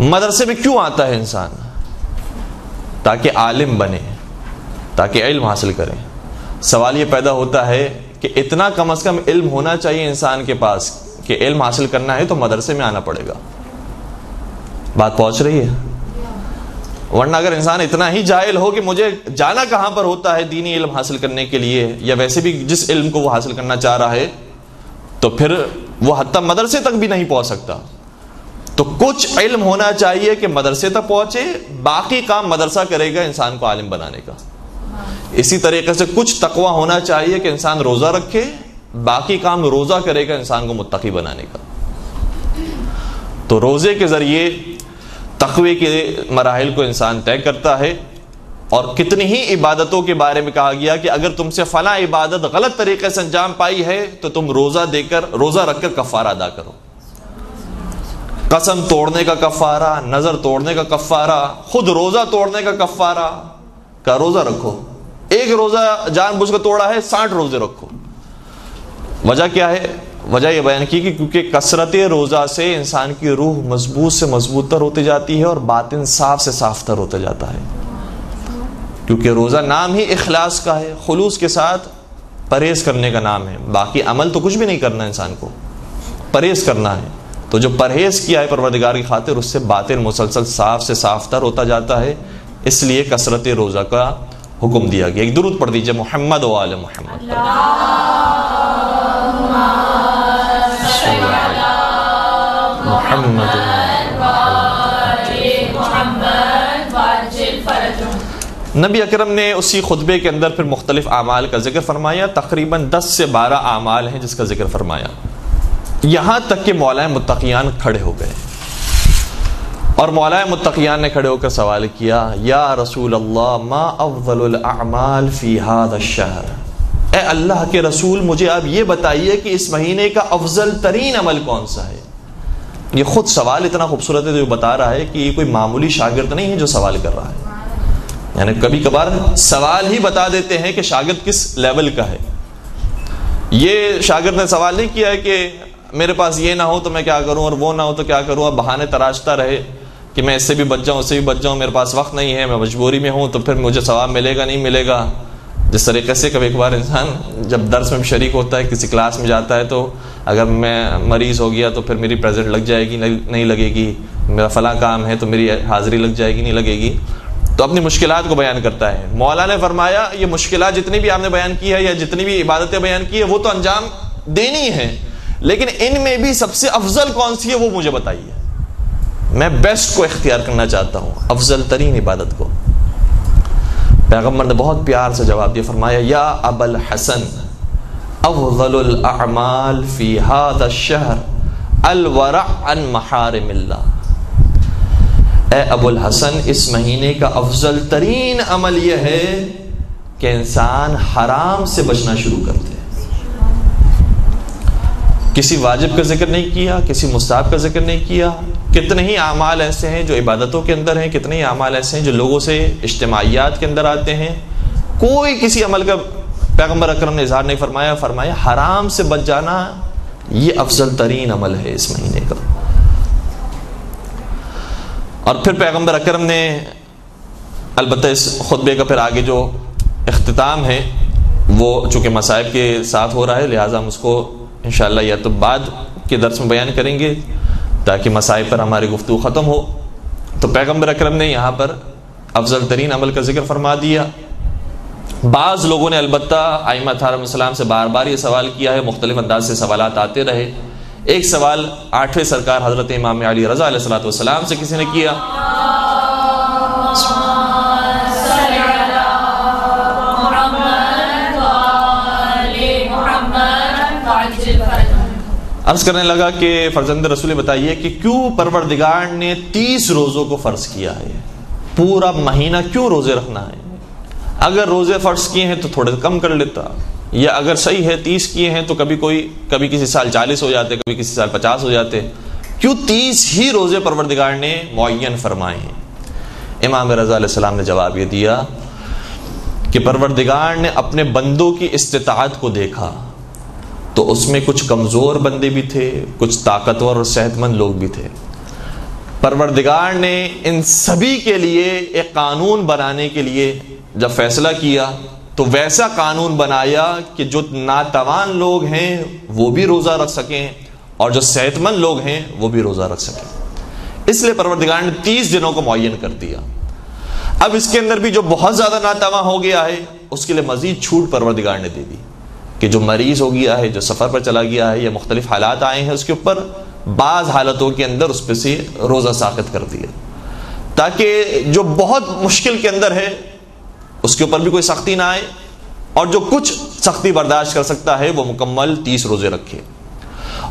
مدرسے میں کیوں آتا ہے انسان؟ تاکہ عالم بنے, تاکہ علم حاصل کرے. سوال یہ پیدا ہوتا ہے کہ اتنا کم از کم علم ہونا چاہیے انسان کے پاس کہ علم حاصل کرنا ہے تو مدرسے میں آنا پڑے گا. بات پہنچ رہی ہے؟ ورنہ اگر انسان اتنا ہی جاہل ہو کہ مجھے جانا کہاں پر ہوتا ہے دینی علم حاصل کرنے کے لیے، یا ویسے بھی جس علم کو وہ حاصل کرنا چاہ رہا ہے، تو پھر وہ حتیٰ مدرسے تک بھی نہیں پہنچ سکتا. تو کچھ علم ہونا چاہیے کہ مدرسے تک پہنچے، باقی کام مدرسہ کرے گا انسان کو عالم بنانے کا. اسی طریقے سے کچھ تقویٰ ہونا چاہیے کہ انسان روزہ رکھے، باقی کام روزہ کرے گا انسان کو متقی بنانے کا. تو روزے کے ذریعے تقوی کے مراحل کو انسان طے کرتا ہے. اور کتنی ہی عبادتوں کے بارے میں کہا گیا کہ اگر تم سے فلاں عبادت غلط طریقے سے انجام پائی ہے تو تم روزہ رکھ کر کفارہ ادا کرو. قسم توڑنے کا کفارہ، نظر توڑنے کا کفارہ، خود روزہ توڑنے کا کفارہ کا روزہ رکھو. ایک روزہ جان بوجھ کر توڑا ہے، 60 روزے رکھو. وجہ کیا ہے؟ وجہ یہ بیان کی کہ کیونکہ کثرت روزہ سے انسان کی روح مضبوط سے مضبوط تر ہوتی جاتی ہے اور باطن صاف سے صاف تر ہوتا جاتا ہے. کیونکہ روزہ نام ہی اخلاص کا ہے، خلوص کے ساتھ پرہیز کرنے کا نام ہے. باقی عمل تو کچھ بھی نہیں کرنا، انسان کو پرہیز کرنا ہے. تو جو پرہیز کیا ہے پروردگار کی خاطر، اس سے باطن مسلسل صاف سے صاف تر ہوتا جاتا ہے. اس لیے کثرت روزہ کا حکم دیا گیا. ایک درود پڑھ دیجئے محمد و آل محمد. نبی اکرم نے اسی خطبے کے اندر پھر مختلف اعمال کا ذکر فرمایا. تقریباً 10 سے 12 اعمال ہیں جس کا ذکر فرمایا. یہاں تک کہ مولائے متقیان کھڑے ہو گئے اور مولائے متقیان نے کھڑے ہو کر سوال کیا، یا رسول اللہ ما افضل الاعمال فی هذا الشہر. اے اللہ کے رسول، مجھے آپ یہ بتائیے کہ اس مہینے کا افضل ترین عمل کون سا ہے. یہ خود سوال اتنا خوبصورت ہے جو بتا رہا ہے کہ یہ کوئی معمولی شاگرد نہیں ہے جو سوال کر رہا ہے. یعنی کبھی کبھار سوال ہی بتا دیتے ہیں کہ شاگرد کس لیول کا ہے. یہ شاگرد نے سوال نہیں کیا ہے کہ میرے پاس یہ نہ ہو تو میں کیا کروں اور وہ نہ ہو تو کیا کروں، اب بہانے تراشتا رہے کہ میں اس سے بھی بچ جاؤں، اس سے بھی بچ جاؤں، میرے پاس وقت نہیں ہے، میں مجبوری میں ہوں، تو پھر مجھے ثواب ملے گا نہیں ملے گا. جس طریقے سے کبھی کبھار انسان جب درس میں شریک ہوتا ہے، کسی کلاس میں جاتا ہے، تو اگر میں مریض ہو گیا تو پھر میری پریزنٹ لگ جائے گی نہیں لگے گی، میرا فلاں کام ہے تو میری حاضری لگ جائے گی نہیں لگے گی، تو اپنی مشکلات کو بیان کرتا ہے. مولا نے فرمایا یہ مشکلات جتنی بھی آپ نے بیان کی ہے یا جتنی بھی عبادتیں بیان کی ہے وہ تو انجام دینی ہے، لیکن ان میں بھی سب سے افضل کون سی ہے وہ مجھے بتائیے. میں بیسٹ کو اختیار کرنا چاہتا ہوں، افضل ترین عبادت کو. پیغمبر نے بہت پیار سے جواب دیا، فرمایا یا ابا الحسن افضل الاعمال فی هذا الشہر الورع عن محارم اللہ. اے ابو الحسن، اس مہینے کا افضل ترین عمل یہ ہے کہ انسان حرام سے بچنا شروع کر دے. کسی واجب کا ذکر نہیں کیا، کسی مستحب کا ذکر نہیں کیا. کتنے ہی اعمال ایسے ہیں جو عبادتوں کے اندر ہیں، کتنے ہی اعمال ایسے ہیں جو لوگوں سے اجتماعیات کے اندر آتے ہیں. کوئی کسی عمل کا پیغمبر اکرم نے اظہار نہیں فرمایا. فرمایا حرام سے بچ جانا یہ افضل ترین عمل ہے اس مہینے کا. اور پھر پیغمبر اکرم نے البتہ اس خطبے کا پھر آگے جو اختتام ہے وہ چونکہ مصائب کے ساتھ ہو رہا ہے، لہٰذا ہم اس کو انشاءاللہ یا تو بعد کے درس میں بیان کریں گے تاکہ مسائل پر ہماری گفتگو ختم ہو. تو پیغمبر اکرم نے یہاں پر افضل ترین عمل کا ذکر فرما دیا. بعض لوگوں نے البتہ ائمہ علیہم السلام سے بار بار یہ سوال کیا ہے، مختلف انداز سے سوالات آتے رہے. ایک سوال 8ویں سرکار حضرت امام علی رضا علیہ السلام سے کسی نے کیا. عرض کرنے لگا کہ فرزند رسول بتائیے کہ کیوں پروردگار نے 30 روزوں کو فرض کیا ہے، پورا مہینہ کیوں روزے رکھنا ہے؟ اگر روزے فرض کیے ہیں تو تھوڑے کم کر لیتا، یا اگر صحیح ہے 30 کیے ہیں تو کبھی کسی سال 40 ہو جاتے، کبھی کسی سال 50 ہو جاتے. کیوں 30 ہی روزے پروردگار نے معین فرمائے ہیں؟ امام رضا علیہ السلام نے جواب یہ دیا کہ پروردگار نے اپنے بندوں کی استطاعت کو دیکھا تو اس میں کچھ کمزور بندے بھی تھے، کچھ طاقتور اور صحت مند لوگ بھی تھے. پروردگار نے ان سبھی کے لیے ایک قانون بنانے کے لیے جب فیصلہ کیا تو ویسا قانون بنایا کہ جو ناتوان لوگ ہیں وہ بھی روزہ رکھ سکیں اور جو صحت مند لوگ ہیں وہ بھی روزہ رکھ سکیں. اس لیے پروردگار نے 30 دنوں کو معین کر دیا. اب اس کے اندر بھی جو بہت زیادہ ناتواں ہو گیا ہے اس کے لیے مزید چھوٹ پروردگار نے دے دی کہ جو مریض ہو گیا ہے، جو سفر پر چلا گیا ہے یا مختلف حالات آئے ہیں اس کے اوپر، بعض حالتوں کے اندر اس پہ سے روزہ ساقط کر دیا، تاکہ جو بہت مشکل کے اندر ہے اس کے اوپر بھی کوئی سختی نہ آئے، اور جو کچھ سختی برداشت کر سکتا ہے وہ مکمل 30 روزے رکھے،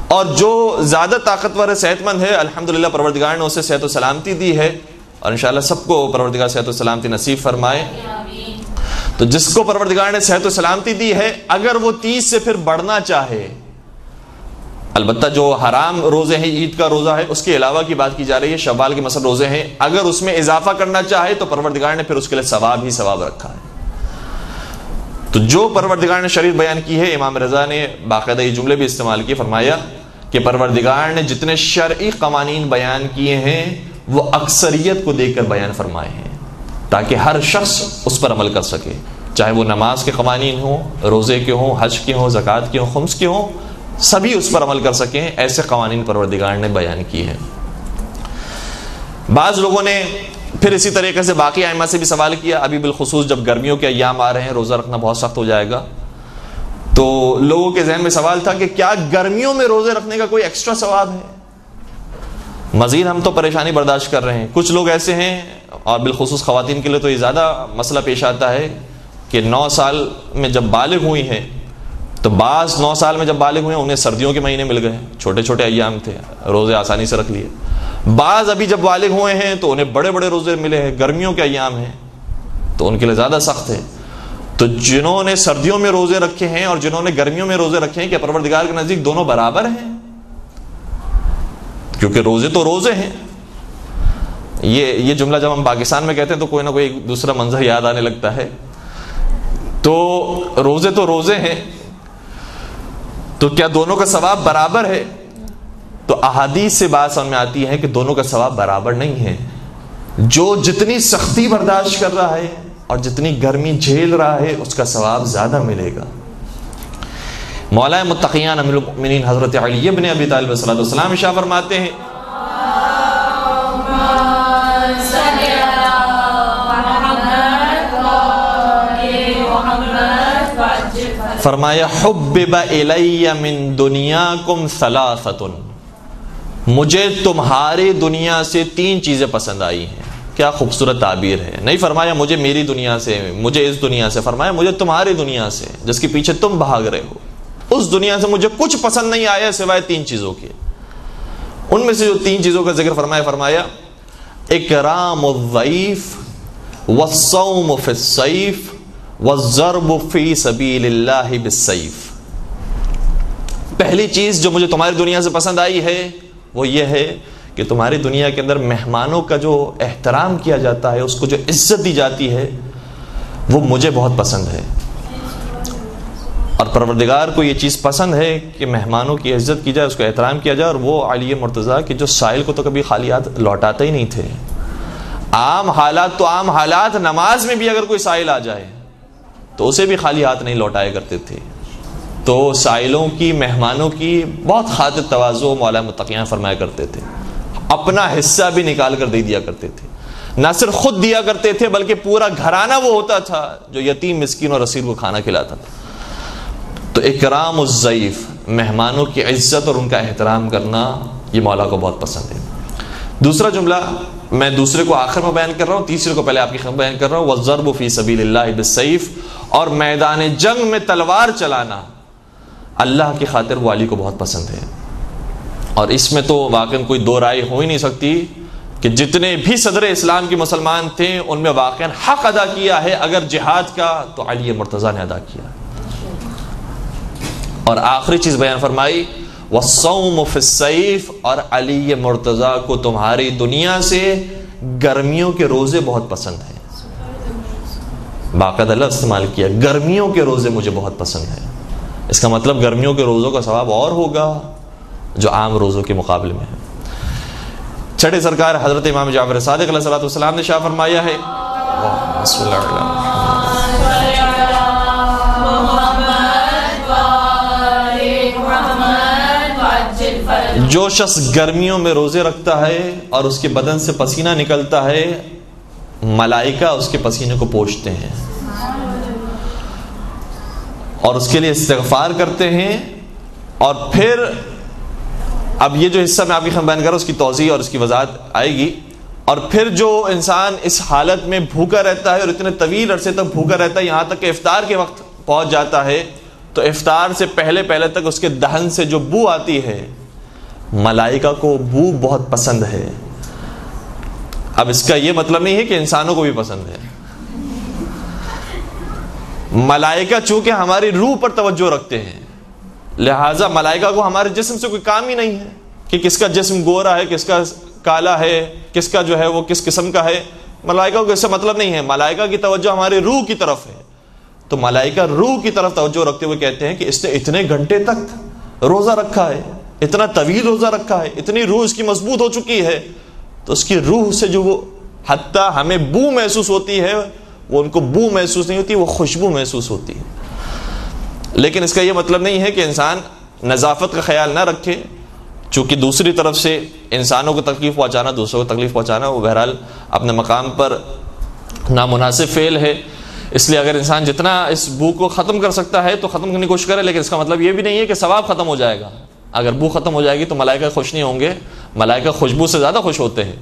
اور جو زیادہ طاقتور ہے، صحت مند ہے، الحمدللہ پروردگار نے اسے صحت و سلامتی دی ہے، اور انشاءاللہ سب کو پروردگار صحت و سلامتی نصیب فرمائے۔ تو جس کو پروردگار نے صحت و سلامتی دی ہے، اگر وہ 30 سے پھر بڑھنا چاہے، البتہ جو حرام روزے ہیں، عید کا روزہ ہے، اس کے علاوہ کی بات کی جا رہی ہے، شوال کے مثلا روزے ہیں، اگر اس میں اضافہ کرنا چاہے تو پروردگار نے پھر اس کے لیے ثواب ہی ثواب رکھا ہے۔ تو جو پروردگار نے شریعت بیان کی ہے، امام رضا نے باقاعدہ یہ جملے بھی استعمال کیے، فرمایا کہ پروردگار نے جتنے شرعی قوانین بیان کیے ہیں وہ اکثریت کو دیکھ کر بیان فرمائے ہیں، تاکہ ہر شخص اس پر عمل کر سکے، چاہے وہ نماز کے قوانین ہوں، روزے کے ہوں، حج کے ہوں، زکوٰۃ کے ہوں، خمس کے ہوں، سبھی اس پر عمل کر سکیں، ایسے قوانین پروردگار نے بیان کیے ہیں۔ بعض لوگوں نے پھر اسی طریقے سے باقی ائمہ سے بھی سوال کیا، ابھی بالخصوص جب گرمیوں کے ایام آ رہے ہیں، روزہ رکھنا بہت سخت ہو جائے گا، تو لوگوں کے ذہن میں سوال تھا کہ کیا گرمیوں میں روزے رکھنے کا کوئی ایکسٹرا ثواب ہے؟ مزید ہم تو پریشانی برداشت کر رہے ہیں، کچھ لوگ ایسے ہیں، اور بالخصوص خواتین کے لیے تو یہ زیادہ مسئلہ پیش آتا ہے کہ 9 سال میں جب بالغ ہوئی ہیں، تو بعض 9 سال میں جب بالغ ہوئے ہیں انہیں سردیوں کے مہینے مل گئے، چھوٹے چھوٹے ایام تھے، روزے آسانی سے رکھ لیے، بعض ابھی جب بالغ ہوئے ہیں تو انہیں بڑے بڑے روزے ملے ہیں، گرمیوں کے ایام ہیں تو ان کے لیے زیادہ سخت ہے۔ تو جنہوں نے سردیوں میں روزے رکھے ہیں اور جنہوں نے گرمیوں میں روزے رکھے ہیں، کیا پروردگار کے نزدیک دونوں برابر ہیں؟ کیونکہ روزے تو روزے ہیں۔ یہ جملہ جب ہم پاکستان میں کہتے ہیں تو کوئی نہ کوئی دوسرا منظر یاد آنے لگتا ہے۔ تو روزے ہیں، تو کیا دونوں کا ثواب برابر ہے؟ تو احادیث سے بات سمجھ میں آتی ہے کہ دونوں کا ثواب برابر نہیں ہے۔ جو جتنی سختی برداشت کر رہا ہے اور جتنی گرمی جھیل رہا ہے اس کا ثواب زیادہ ملے گا۔ مولا متقیان امیر المؤمنین حضرت علی بن ابی طالب صلی اللہ علیہ وسلم ارشاد فرماتے ہیں، فرمایا حبب الی من دنیاکم ثلاثۃ، مجھے تمہاری دنیا سے 3 چیزیں پسند آئی ہیں۔ کیا خوبصورت تعبیر ہے، نہیں فرمایا مجھے میری دنیا سے، مجھے اس دنیا سے، فرمایا مجھے تمہاری دنیا سے جس کے پیچھے تم بھاگ رہے ہو، اس دنیا سے مجھے کچھ پسند نہیں آیا سوائے 3 چیزوں کے۔ ان میں سے جو 3 چیزوں کا ذکر فرمایا اکرام الضیف والصوم فی الصیف والضرب فی سبیل اللہ بالسیف۔ پہلی چیز جو مجھے تمہاری دنیا سے پسند آئی ہے وہ یہ ہے کہ تمہاری دنیا کے اندر مہمانوں کا جو احترام کیا جاتا ہے، اس کو جو عزت دی جاتی ہے، وہ مجھے بہت پسند ہے، اور پروردگار کو یہ چیز پسند ہے کہ مہمانوں کی عزت کی جائے، اس کو احترام کیا جائے۔ اور وہ علی مرتضیٰ کہ جو سائل کو تو کبھی خالی ہاتھ لوٹاتے ہی نہیں تھے۔ عام حالات تو عام حالات، نماز میں بھی اگر کوئی سائل آ جائے تو اسے بھی خالی ہاتھ نہیں لوٹایا کرتے تھے۔ تو سائلوں کی، مہمانوں کی بہت خاطر تواضع مولا متقیان فرمایا کرتے تھے، اپنا حصہ بھی نکال کر دے دیا کرتے تھے، نہ صرف خود دیا کرتے تھے بلکہ پورا گھرانہ وہ ہوتا تھا جو یتیم، مسکین اور اسیر کو کھانا کھلاتا تھا۔ تو اکرام الضیف، مہمانوں کی عزت اور ان کا احترام کرنا، یہ مولا کو بہت پسند ہے۔ دوسرا جملہ میں دوسرے کو آخر میں بیان کر رہا ہوں، تیسرے کو پہلے آپ کی خدمت بیان کر رہا ہوں، والضرب فی سبیل اللہ بالسیف، اور میدان جنگ میں تلوار چلانا اللہ کی خاطر وہ علی کو بہت پسند ہے۔ اور اس میں تو واقعاً کوئی دو رائے ہو ہی نہیں سکتی کہ جتنے بھی صدر اسلام کے مسلمان تھے ان میں واقعاً حق ادا کیا ہے اگر جہاد کا تو علی مرتضیٰ نے ادا کیا۔ اور آخری چیز بیان فرمائی والصوم فی الصیف، اور علی مرتضیٰ کو تمہاری دنیا سے گرمیوں کے روزے بہت پسند ہیں۔ باقاعدہ لفظ استعمال کیا، گرمیوں کے روزے مجھے بہت پسند ہیں۔ اس کا مطلب گرمیوں کے روزوں کا ثواب اور ہوگا جو عام روزوں کے مقابلے میں ہے۔ چھٹے سرکار حضرت امام جعفر صادق علیہ السلام نے شاہ فرمایا ہے، بسم اللہ الرحمن الرحیم، جو شخص گرمیوں میں روزے رکھتا ہے اور اس کے بدن سے پسینہ نکلتا ہے، ملائکہ اس کے پسینے کو پوچھتے ہیں اور اس کے لیے استغفار کرتے ہیں. اور پھر اب یہ جو حصہ میں آپ کی خدمت بیان کر رہا ہوں اس کی توضیح اور اس کی وضاحت آئے گی. اور پھر جو انسان اس حالت میں بھوکا رہتا ہے اور اتنے طویل عرصے تک بھوکا رہتا ہے یہاں تک کہ افطار کے وقت پہنچ جاتا ہے, تو افطار سے پہلے تک اس کے دہن سے جو بو آتی ہے ملائکہ کو بو بہت پسند ہے. اب اس کا یہ مطلب نہیں ہے کہ انسانوں کو بھی پسند ہے. ملائکہ چونکہ ہماری روح پر توجہ رکھتے ہیں, لہٰذا ملائکہ کو ہمارے جسم سے کوئی کام ہی نہیں ہے کہ کس کا جسم گورا ہے, کس کا کالا ہے, کس کا جو ہے وہ کس قسم کا ہے. ملائکہ کو اس سے مطلب نہیں ہے. ملائکہ کی توجہ ہماری روح کی طرف ہے. تو ملائکہ روح کی طرف توجہ رکھتے ہوئے کہتے ہیں کہ اس نے اتنے گھنٹے تک روزہ رکھا ہے, اتنا طویل روزہ رکھا ہے, اتنی روح اس کی مضبوط ہو چکی ہے, تو اس کی روح سے جو وہ حتیٰ ہمیں بو محسوس ہوتی ہے, وہ ان کو بو محسوس نہیں ہوتی, وہ خوشبو محسوس ہوتی ہے. لیکن اس کا یہ مطلب نہیں ہے کہ انسان نظافت کا خیال نہ رکھے, چونکہ دوسری طرف سے انسانوں کو تکلیف پہنچانا, دوسروں کو تکلیف پہنچانا, وہ بہرحال اپنے مقام پر نامناسب فعل ہے. اس لیے اگر انسان جتنا اس بو کو ختم کر سکتا ہے تو ختم کرنے کی کوشش کرے, لیکن اس کا مطلب یہ بھی نہیں ہے کہ ثواب ختم ہو جائے گا. اگر بو ختم ہو جائے گی تو ملائکہ خوش نہیں ہوں گے, ملائکہ خوشبو سے زیادہ خوش ہوتے ہیں.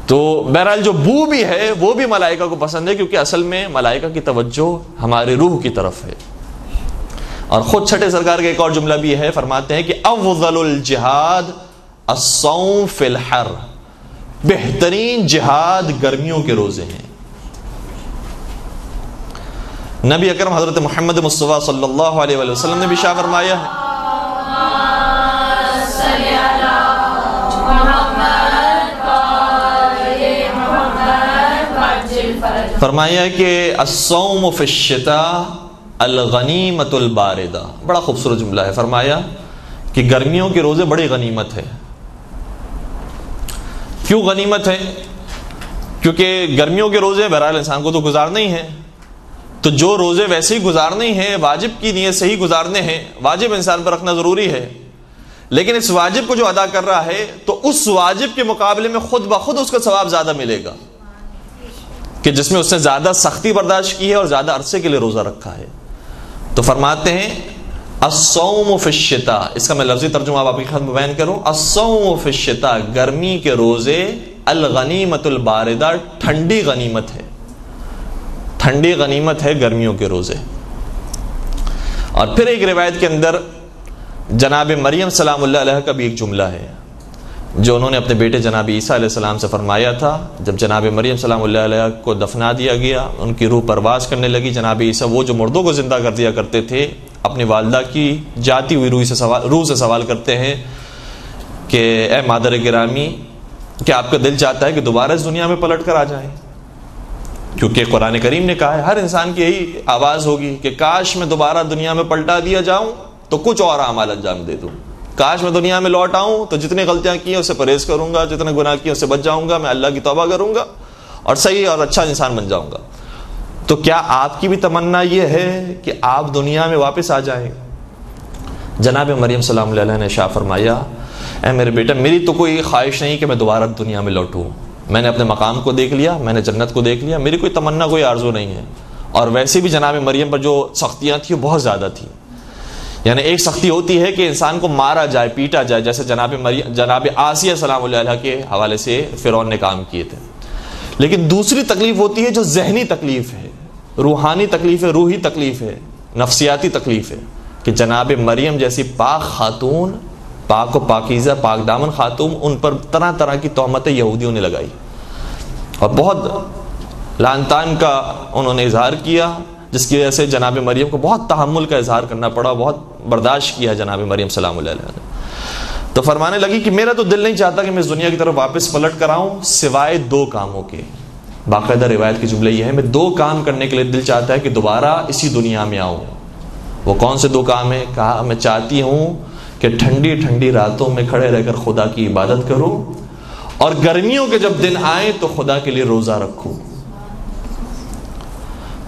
تو بہرحال جو بو بھی ہے وہ بھی ملائکہ کو پسند ہے, کیونکہ اصل میں ملائکہ کی توجہ ہماری روح کی طرف ہے. اور خود چھٹے سرکار کا ایک اور جملہ بھی ہے, فرماتے ہیں کہ افضل الجہاد الصوم فی الحر, بہترین جہاد گرمیوں کے روزے ہیں. نبی اکرم حضرت محمد مصطفیٰ صلی اللہ علیہ وآلہ وسلم نے بھی شاہ فرمایا ہے, فرمایا ہے کہ الصوم فی الشتاء الغنیمت الباردہ. بڑا خوبصورت جملہ ہے. فرمایا کہ گرمیوں کے روزے بڑی غنیمت ہے. کیوں غنیمت ہے؟ کیونکہ گرمیوں کے روزے بہرحال انسان کو تو گزارنے ہی ہیں, تو جو روزے ویسے ہی گزارنے ہیں, واجب کی نیت سے ہی گزارنے ہیں, واجب انسان پر رکھنا ضروری ہے, لیکن اس واجب کو جو ادا کر رہا ہے تو اس واجب کے مقابلے میں خود بخود اس کا ثواب زیادہ ملے گا کہ جس میں اس نے زیادہ سختی برداشت کی ہے اور زیادہ عرصے کے لیے روزہ رکھا ہے. تو فرماتے ہیں الصوم فی الشتاء, اس کا میں لفظی ترجمہ آپ کی خدمت میں بیان کروں, الصوم فی الشتاء, گرمی کے روزے, الغنیمت الباردہ, ٹھنڈی غنیمت ہے, ٹھنڈی غنیمت ہے گرمیوں کے روزے. اور پھر ایک روایت کے اندر جناب مریم سلام اللہ علیہ کا بھی ایک جملہ ہے جو انہوں نے اپنے بیٹے جناب عیسیٰ علیہ السلام سے فرمایا تھا. جب جناب مریم سلام اللہ علیہ کو دفنا دیا گیا, ان کی روح پرواز کرنے لگی, جناب عیسیٰ وہ جو مردوں کو زندہ کر دیا کرتے تھے, اپنی والدہ کی جاتی ہوئی روح سے سوال کرتے ہیں کہ اے مادر گرامی, کیا آپ کا دل چاہتا ہے کہ دوبارہ اس دنیا میں پلٹ کر آ جائیں؟ کیونکہ قرآن کریم نے کہا ہے, ہر انسان کی یہی آواز ہوگی کہ کاش میں دوبارہ دنیا میں پلٹا دیا جاؤں تو کچھ اور اعمال انجام دے دوں, کاش میں دنیا میں لوٹ آؤں تو جتنی غلطیاں کی ہیں اس سے پرہیز کروں گا, جتنے گناہ کیے اس سے بچ جاؤں گا, میں اللہ کی توبہ کروں گا اور صحیح اور اچھا انسان بن جاؤں گا. تو کیا آپ کی بھی تمنا یہ ہے کہ آپ دنیا میں واپس آ جائیں؟ جناب مریم سلام اللہ علیہ نے شاہ فرمایا, اے میرے بیٹا, میری تو کوئی خواہش نہیں کہ میں دوبارہ دنیا میں لوٹوں, میں نے اپنے مقام کو دیکھ لیا, میں نے جنت کو دیکھ لیا, میری کوئی تمنا کوئی آرزو نہیں ہے. اور ویسے بھی جناب مریم پر جو سختیاں تھیں وہ بہت زیادہ تھیں. یعنی ایک سختی ہوتی ہے کہ انسان کو مارا جائے, پیٹا جائے, جیسے جناب آسیہ سلام اللہ علیہ کے حوالے سے فرعون نے کام کیے تھے. لیکن دوسری تکلیف ہوتی ہے جو ذہنی تکلیف ہے, روحانی تکلیف ہے, روحی تکلیف ہے, نفسیاتی تکلیف ہے, کہ جناب مریم جیسی پاک خاتون, پاک و پاکیزہ, پاک دامن خاتون, ان پر طرح طرح کی تہمتیں یہودیوں نے لگائی اور بہت لعن طعن کا انہوں نے اظہار کیا, جس کی وجہ سے جناب مریم کو بہت تحمل کا اظہار کرنا پڑا, بہت برداشت کیا جناب مریم سلام اللہ علیہ. تو فرمانے لگی کہ میرا تو دل نہیں چاہتا کہ میں اس دنیا کی طرف واپس پلٹ کر آؤں سوائے 2 کاموں کے. باقاعدہ روایت کی جملہ یہ ہے, میں 2 کام کرنے کے لیے دل چاہتا ہے کہ دوبارہ اسی دنیا میں آؤں. وہ کون سے 2 کام ہیں؟ کہا میں چاہتی ہوں کہ ٹھنڈی ٹھنڈی راتوں میں کھڑے رہ کر خدا کی عبادت کروں, اور گرمیوں کے جب دن آئے تو خدا کے لیے روزہ رکھوں.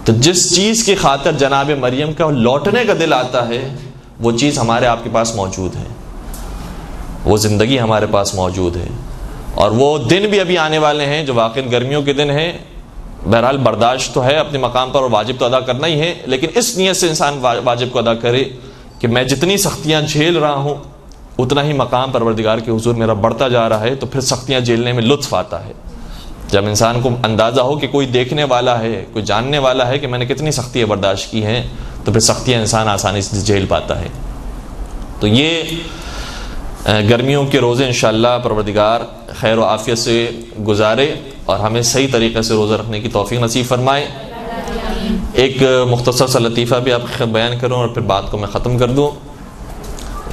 تو جس چیز کی خاطر جناب مریم کا لوٹنے کا دل آتا ہے وہ چیز ہمارے آپ کے پاس موجود ہے, وہ زندگی ہمارے پاس موجود ہے. اور وہ دن بھی ابھی آنے والے ہیں جو واقعی گرمیوں کے دن ہیں. بہرحال برداشت تو ہے اپنے مقام پر اور واجب تو ادا کرنا ہی ہے، لیکن اس نیت سے انسان واجب کو ادا کرے کہ میں جتنی سختیاں جھیل رہا ہوں اتنا ہی مقام پروردگار کے حضور میرا بڑھتا جا رہا ہے. تو پھر سختیاں جھیلنے میں لطف آتا ہے جب انسان کو اندازہ ہو کہ کوئی دیکھنے والا ہے، کوئی جاننے والا ہے کہ میں نے کتنی سختیاں برداشت کی ہیں، تو پھر سختیاں انسان آسانی سے جھیل پاتا ہے. تو یہ گرمیوں کے روزے انشاءاللہ پروردگار خیر و عافیت سے گزارے اور ہمیں صحیح طریقے سے روزہ رکھنے کی توفیق نصیب فرمائے. ایک مختصر سا لطیفہ بھی آپ کو بیان کروں اور پھر بات کو میں ختم کر دوں.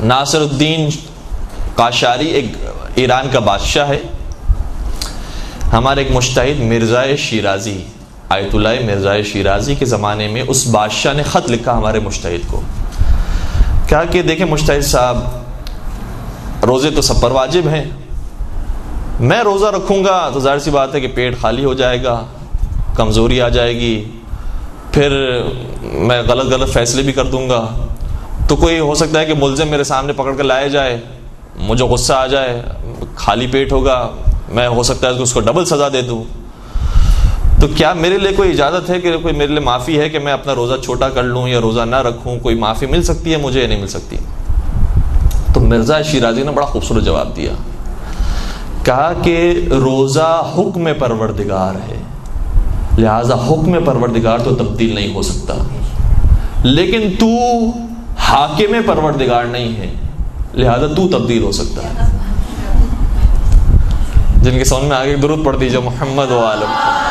ناصر الدین قاشاری ایک ایران کا بادشاہ ہے. ہمارے ایک مجتہد مرزا شیرازی، آیت اللہ مرزا شیرازی کے زمانے میں اس بادشاہ نے خط لکھا ہمارے مجتہد کو، کہا کہ دیکھیں مجتہد صاحب، روزے تو سب پر واجب ہیں، میں روزہ رکھوں گا تو ظاہر سی بات ہے کہ پیٹ خالی ہو جائے گا، کمزوری آ جائے گی، پھر میں غلط فیصلے بھی کر دوں گا، تو کوئی ہو سکتا ہے کہ ملزم میرے سامنے پکڑ کر لایا جائے، مجھے غصہ آ جائے، خالی پیٹ ہوگا، میں ہو سکتا ہے کہ اس کو ڈبل سزا دے دوں. تو کیا میرے لیے کوئی اجازت ہے کہ کوئی میرے لیے معافی ہے کہ میں اپنا روزہ چھوٹا کر لوں یا روزہ نہ رکھوں؟ کوئی معافی مل سکتی ہے مجھے یا نہیں مل سکتی؟ تو مرزا شیرازی نے بڑا خوبصورت جواب دیا، کہا کہ روزہ حکم پروردگار ہے، لہذا حکم پروردگار تو تبدیل نہیں ہو سکتا، لیکن تو حاکم پروردگار نہیں ہے، لہذا تو تبدیل ہو سکتا ہے. جن کے سامنے آگے درود پڑھ دیجیے محمد و آل محمد.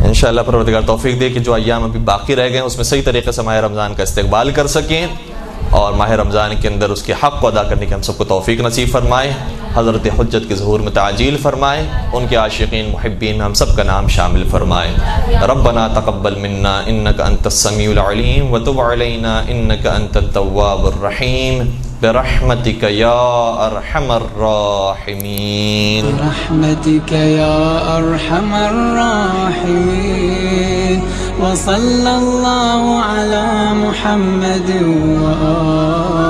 انشاءاللہ پروردگار توفیق دے کہ جو ایام ابھی باقی رہ گئے اس میں صحیح طریقے سے ماہ رمضان کا استقبال کر سکیں اور ماہ رمضان کے اندر اس کے حق کو ادا کرنے کی ہم سب کو توفیق نصیب فرمائے. حضرت حجت کے ظہور میں تعجیل فرمائے، ان کے عاشقین محبین میں ہم سب کا نام شامل فرمائے. ربنا تقبل منا انک انت السمیع العلیم وتب علینا انک انت التواب الرحیم برحمتک یا ارحم الراحمین. برحمتک یا ارحم الراحمین. وصلی اللہ علی محمد وآلہ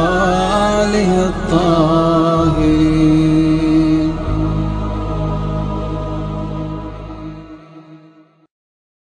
الطاہرین.